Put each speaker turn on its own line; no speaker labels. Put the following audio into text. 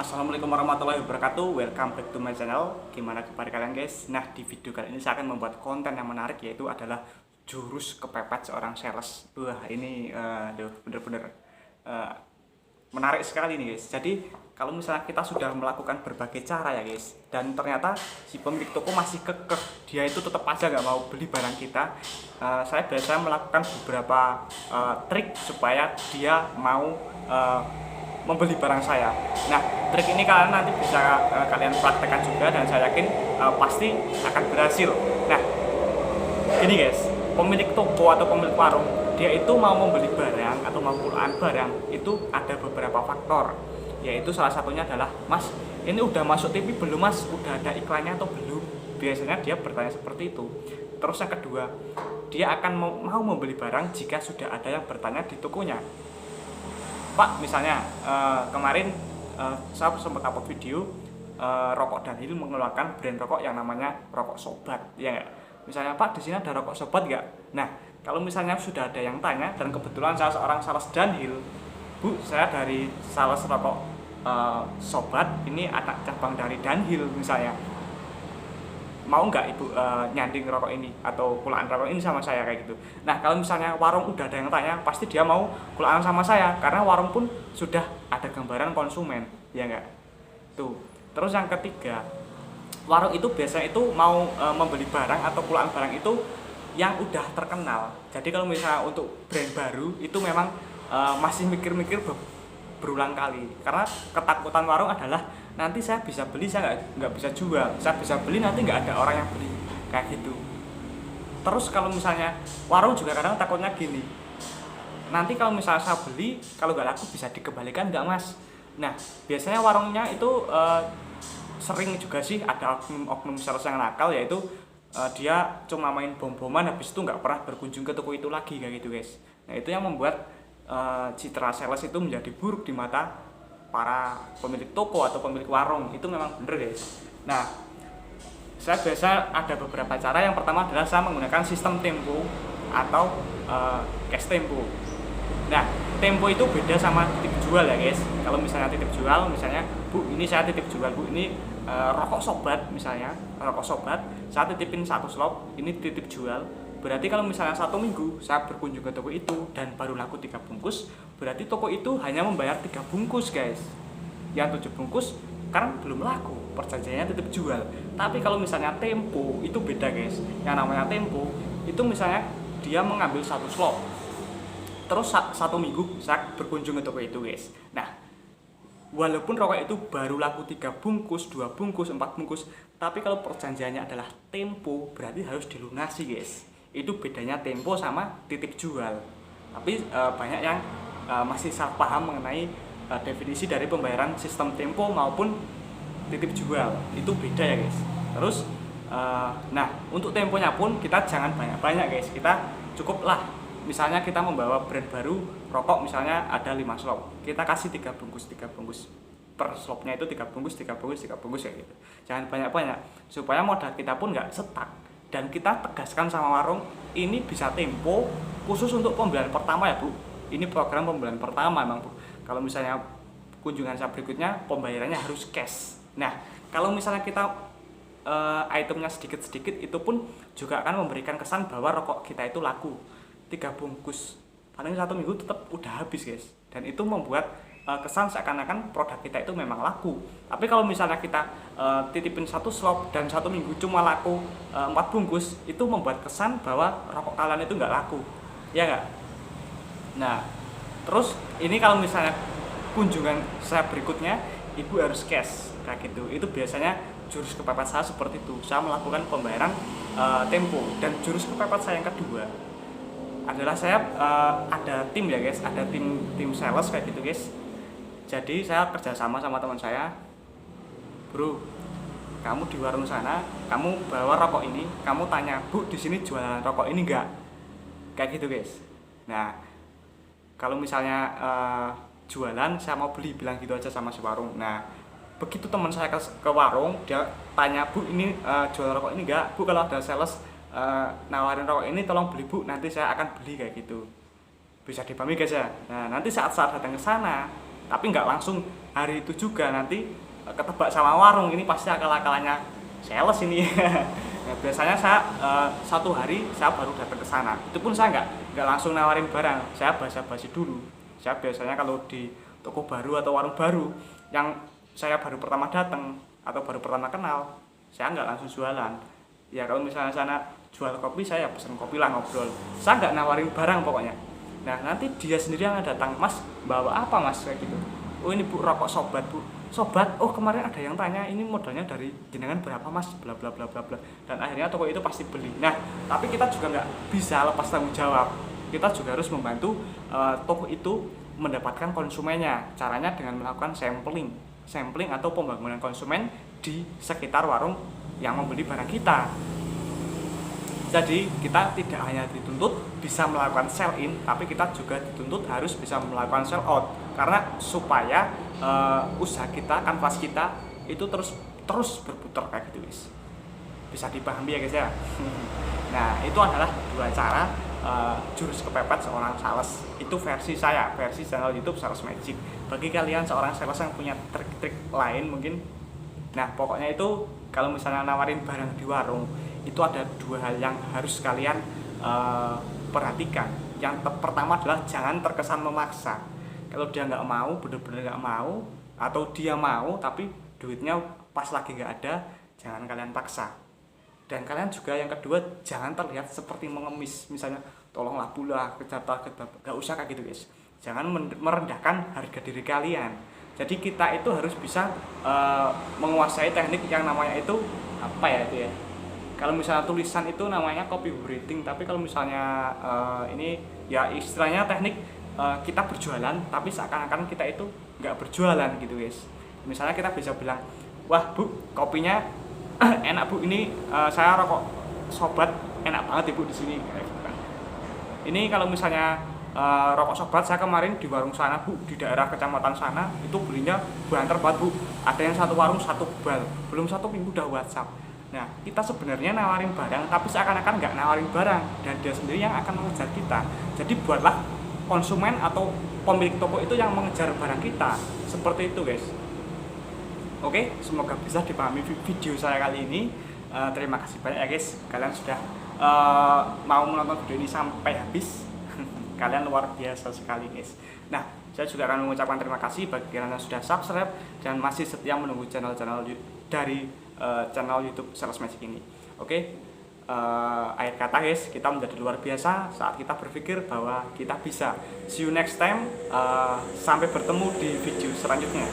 Assalamualaikum warahmatullahi wabarakatuh. Welcome back to my channel. Gimana kabar kalian guys? Nah, di video kali ini saya akan membuat konten yang menarik, yaitu adalah jurus kepepet seorang sales. Wah, ini bener-bener menarik sekali nih guys. Jadi kalau misalnya kita sudah melakukan berbagai cara ya guys, dan ternyata si pemilik toko masih kekeh, dia itu tetap aja nggak mau beli barang kita, saya biasanya melakukan beberapa trik supaya dia mau membeli barang saya. Nah, trik ini kalian nanti bisa kalian praktekkan juga, dan saya yakin pasti akan berhasil. Nah, gini guys, pemilik toko atau pemilik warung, dia itu mau membeli barang atau mau pulaan barang itu ada beberapa faktor, yaitu salah satunya adalah, Mas, ini udah masuk TV belum Mas? Udah ada iklannya atau belum? Biasanya dia bertanya seperti itu. Terus yang kedua, dia akan mau membeli barang jika sudah ada yang bertanya di tokonya. Pak, misalnya kemarin saya sempat upload video rokok Dunhill mengeluarkan brand rokok yang namanya rokok sobat, ya nggak? Misalnya, Pak, di sini ada rokok sobat nggak? Nah, kalau misalnya sudah ada yang tanya dan kebetulan saya seorang sales Dunhill, Bu, saya dari sales rokok sobat, ini anak cabang dari Dunhill misalnya, mau nggak ibu nyanding rokok ini atau kulaan rokok ini sama saya, kayak gitu. Nah, kalau misalnya warung udah ada yang tanya, pasti dia mau kulaan sama saya, karena warung pun sudah ada gambaran konsumen, ya nggak? Tuh. Terus yang ketiga, warung itu biasanya itu mau membeli barang atau kulaan barang itu yang udah terkenal. Jadi kalau misalnya untuk brand baru itu memang masih mikir-mikir berulang kali, karena ketakutan warung adalah nanti saya bisa beli, saya nggak bisa jual, saya bisa beli nanti nggak ada orang yang beli, kayak gitu. Terus kalau misalnya warung juga kadang takutnya gini, nanti kalau misalnya saya beli, kalau nggak laku bisa dikembalikan nggak Mas? Nah, biasanya warungnya itu sering juga sih ada oknum sales yang nakal, yaitu dia cuma main bom-boman, habis itu nggak pernah berkunjung ke toko itu lagi, kayak gitu guys. Nah, itu yang membuat citra sales itu menjadi buruk di mata para pemilik toko atau pemilik warung. Itu memang bener guys. Nah, saya biasa ada beberapa cara. Yang pertama adalah saya menggunakan sistem tempo atau cash tempo. Nah, tempo itu beda sama titip jual ya guys. Kalau misalnya titip jual, misalnya, Bu, ini saya titip jual, Bu, ini rokok sobat misalnya, rokok sobat, saya titipin 1 slop, ini titip jual. Berarti kalau misalnya 1 minggu saya berkunjung ke toko itu dan baru laku 3 bungkus, berarti toko itu hanya membayar 3 bungkus guys. Yang 7 bungkus kan belum laku, perjanjiannya titip jual. Tapi kalau misalnya tempo itu beda guys. Yang namanya tempo itu misalnya dia mengambil 1 slot, terus 1 minggu saya berkunjung ke toko itu guys. Nah, walaupun rokok itu baru laku 3 bungkus, 2 bungkus, 4 bungkus, tapi kalau perjanjiannya adalah tempo, berarti harus dilunasi guys. Itu bedanya tempo sama titip jual. Tapi banyak yang masih salah paham mengenai definisi dari pembayaran sistem tempo maupun titip jual. Itu beda ya guys. Terus nah, untuk temponya pun kita jangan banyak-banyak guys. Kita cukuplah, misalnya kita membawa brand baru rokok, misalnya ada 5 slop, kita kasih 3 bungkus, 3 bungkus per slopnya itu 3 bungkus, 3 bungkus, 3 bungkus, kayak gitu. Jangan banyak-banyak, supaya modal kita pun nggak stuck. Dan kita tegaskan sama warung, ini bisa tempo khusus untuk pembelian pertama ya Bu. Ini program pembelian pertama memang Bu. Kalau misalnya kunjungan saya berikutnya, pembayarannya harus cash. Nah, kalau misalnya kita itemnya sedikit-sedikit, itu pun juga akan memberikan kesan bahwa rokok kita itu laku. 3 bungkus paling 1 minggu tetap udah habis guys. Dan itu membuat kesan seakan-akan produk kita itu memang laku. Tapi kalau misalnya kita titipin 1 slop dan 1 minggu cuma laku 4 bungkus, itu membuat kesan bahwa rokok kalian itu nggak laku, ya nggak? Nah, terus ini kalau misalnya kunjungan saya berikutnya, ibu harus cash, kayak gitu. Itu biasanya jurus kepepet saya seperti itu. Saya melakukan pembayaran tempo. Dan jurus kepepet saya yang kedua adalah saya ada tim ya guys, ada tim sales kayak gitu guys. Jadi saya kerjasama sama teman saya, Bro, kamu di warung sana, kamu bawa rokok ini, kamu tanya, Bu, di sini jualan rokok ini enggak? Kayak gitu guys. Nah, kalau misalnya jualan, saya mau beli, bilang gitu aja sama si warung. Nah, begitu teman saya ke warung, dia tanya, Bu, ini jualan rokok ini enggak? Bu, kalau ada sales nawarin rokok ini, tolong beli Bu, nanti saya akan beli, kayak gitu. Bisa dipahami guys ya. Nah, nanti saat datang ke sana, tapi nggak langsung hari itu juga nanti ketebak sama warung, ini pasti akal-akalannya sales ini. Nah, biasanya saya satu hari saya baru datang ke sana, itu pun saya nggak langsung nawarin barang, saya basa-basi dulu. Saya biasanya kalau di toko baru atau warung baru yang saya baru pertama datang atau baru pertama kenal, saya nggak langsung jualan. Ya kalau misalnya sana jual kopi, saya pesen kopi lah, ngobrol, saya nggak nawarin barang pokoknya. Nah nanti dia sendiri yang datang, mas bawa apa mas, kayak gitu. Oh ini bu, rokok sobat bu. Sobat, oh kemarin ada yang tanya ini modalnya dari jenengan berapa mas, bla bla bla bla bla. Dan akhirnya toko itu pasti beli. Nah tapi kita juga nggak bisa lepas tanggung jawab, kita juga harus membantu toko itu mendapatkan konsumennya. Caranya dengan melakukan sampling atau pembangunan konsumen di sekitar warung yang membeli barang kita. Jadi kita tidak hanya dituntut bisa melakukan sell in, tapi kita juga dituntut harus bisa melakukan sell out, karena supaya usaha kita, kanvas kita itu terus berputar kayak gitu guys. Bisa dipahami ya guys ya. Nah itu adalah dua cara jurus kepepet seorang sales. Itu versi saya, versi channel YouTube Sales Magic. Bagi kalian seorang sales yang punya trik-trik lain mungkin, nah pokoknya itu kalau misalnya nawarin barang di warung, itu ada dua hal yang harus kalian perhatikan. Yang pertama adalah jangan terkesan memaksa. Kalau dia nggak mau, bener-bener nggak mau, atau dia mau tapi duitnya pas lagi nggak ada, jangan kalian paksa. Dan kalian juga yang kedua, jangan terlihat seperti mengemis, misalnya tolonglah bulah, kejar target, nggak usah kayak gitu guys. Jangan merendahkan harga diri kalian. Jadi kita itu harus bisa menguasai teknik yang namanya itu apa ya itu ya. Kalau misalnya tulisan itu namanya copywriting, tapi kalau misalnya ini ya istilahnya teknik kita berjualan, tapi seakan-akan kita itu nggak berjualan gitu guys. Misalnya kita bisa bilang, wah bu, kopinya enak bu, ini saya rokok sobat enak banget ibu di sini. Ini kalau misalnya rokok sobat saya kemarin di warung sana bu, di daerah kecamatan sana itu belinya banter banget bu. Ada yang satu warung satu bal, belum satu minggu udah WhatsApp. Nah kita sebenarnya nawarin barang, tapi seakan-akan nggak nawarin barang, dan dia sendiri yang akan mengejar kita. Jadi buatlah konsumen atau pemilik toko itu yang mengejar barang kita, seperti itu guys. Oke, semoga bisa dipahami video saya kali ini. Terima kasih banyak ya guys, kalian sudah mau menonton video ini sampai habis. Kalian luar biasa sekali guys. Nah, saya juga akan mengucapkan terima kasih bagi kalian yang sudah subscribe dan masih setia menunggu channel-channel dari channel YouTube Sales Magic ini. Oke, akhir kata guys, kita menjadi luar biasa saat kita berpikir bahwa kita bisa. See you next time, sampai bertemu di video selanjutnya.